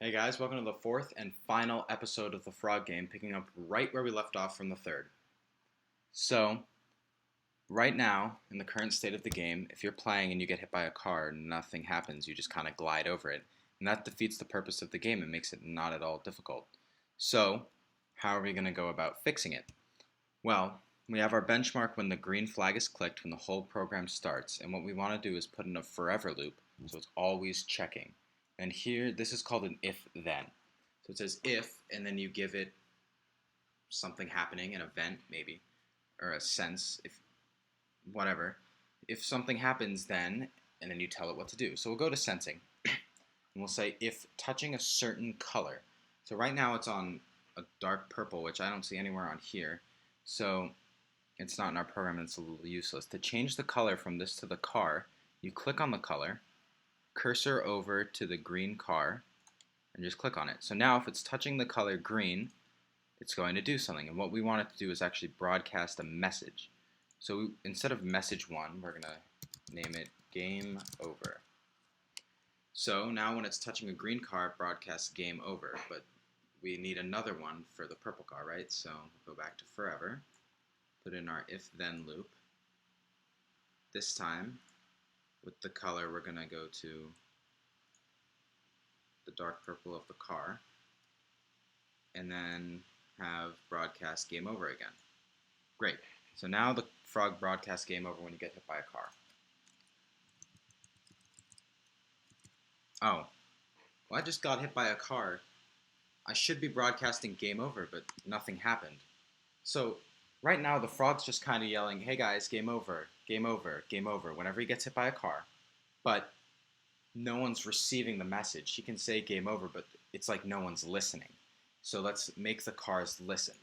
Hey guys, welcome to the fourth and final episode of the Frog Game, picking up right where we left off from the third. So, right now, in the current state of the game, if you're playing and you get hit by a car, nothing happens, you just kind of glide over it. And that defeats the purpose of the game and makes it not at all difficult. So, how are we going to go about fixing it? Well, we have our benchmark when the green flag is clicked when the whole program starts, and what we want to do is put in a forever loop, so it's always checking. And here, this is called an if-then. So it says if, and then you give it something happening, an event maybe, or a sense, if whatever. If something happens then, and then you tell it what to do. So we'll go to sensing, and we'll say if touching a certain color. So right now it's on a dark purple, which I don't see anywhere on here. So it's not in our program and it's a little useless. To change the color from this to the car, you click on the color, cursor over to the green car, and just click on it. So now if it's touching the color green, it's going to do something. And what we want it to do is actually broadcast a message. So instead of message 1, we're going to name it game over. So now when it's touching a green car, it broadcasts game over. But we need another one for the purple car, right? So we'll go back to forever, put in our if-then loop. This time, with the color, we're going to go to the dark purple of the car, and then have broadcast game over again. Great. So now the frog broadcasts game over when you get hit by a car. Oh, well, I just got hit by a car. I should be broadcasting game over, but nothing happened. So right now the frog's just kind of yelling, hey guys, game over, game over, game over, whenever he gets hit by a car. But no one's receiving the message. He can say game over, but it's like no one's listening. So let's make the cars listen.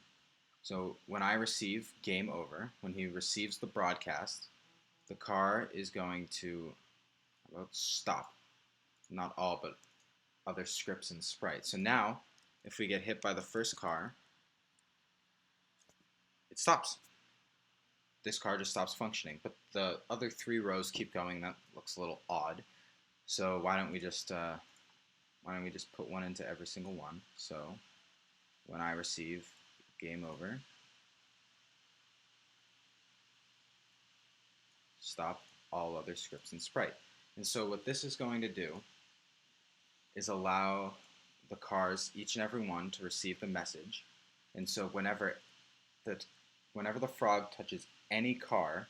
So when I receive game over, when he receives the broadcast, the car is going to stop. Not all, but other scripts and sprites. So now, if we get hit by the first car, it stops. This car just stops functioning. But the other 3 rows keep going. That looks a little odd. So why don't we just put one into every single one? So when I receive game over, stop all other scripts and sprite. And so what this is going to do is allow the cars, each and every one, to receive the message. And so whenever the frog touches any car,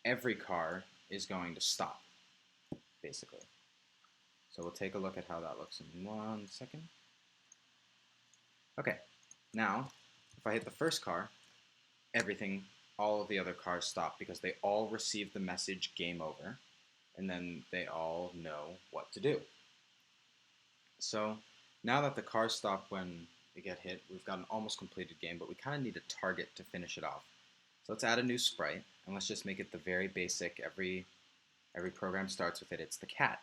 every car is going to stop, basically. So we'll take a look at how that looks in 1 second. Okay, now if I hit the first car, all of the other cars stop because they all receive the message game over, and then they all know what to do. So now that the cars stop when we get hit, we've got an almost completed game, but we kind of need a target to finish it off. So let's add a new sprite, and let's just make it the very basic, every program starts with it, it's the cat.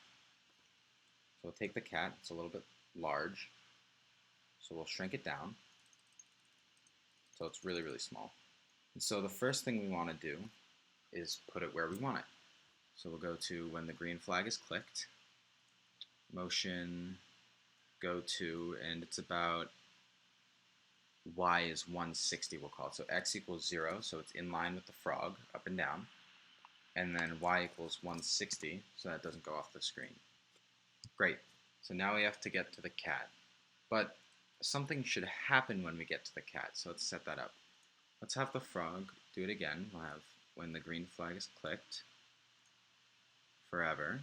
So we'll take the cat, it's a little bit large, so we'll shrink it down, so it's really, really small. And so the first thing we want to do is put it where we want it. So we'll go to when the green flag is clicked, motion, go to, and it's about y is 160, we'll call it. So x equals 0, so it's in line with the frog, up and down. And then y equals 160, so that doesn't go off the screen. Great. So now we have to get to the cat. But something should happen when we get to the cat, so let's set that up. Let's have the frog do it again. We'll have when the green flag is clicked, forever,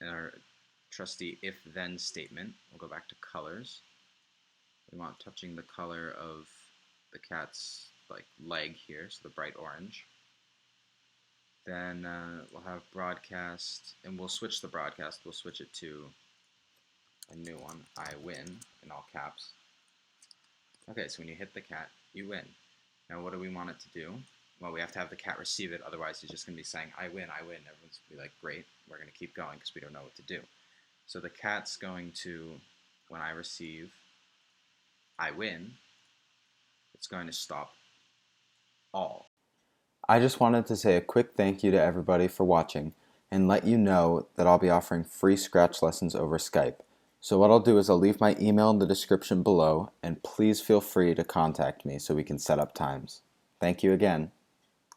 and our trusty if-then statement. We'll go back to colors. We want touching the color of the cat's leg here, so the bright orange. Then we'll have broadcast, and we'll switch the broadcast. We'll switch it to a new one, I win, in all caps. Okay, so when you hit the cat, you win. Now what do we want it to do? Well, we have to have the cat receive it, otherwise he's just going to be saying, I win, I win. Everyone's going to be like, great, we're going to keep going because we don't know what to do. So the cat's going to, when I receive I win, it's going to stop all. I just wanted to say a quick thank you to everybody for watching, and let you know that I'll be offering free Scratch lessons over Skype. So what I'll do is I'll leave my email in the description below, and please feel free to contact me so we can set up times. Thank you again.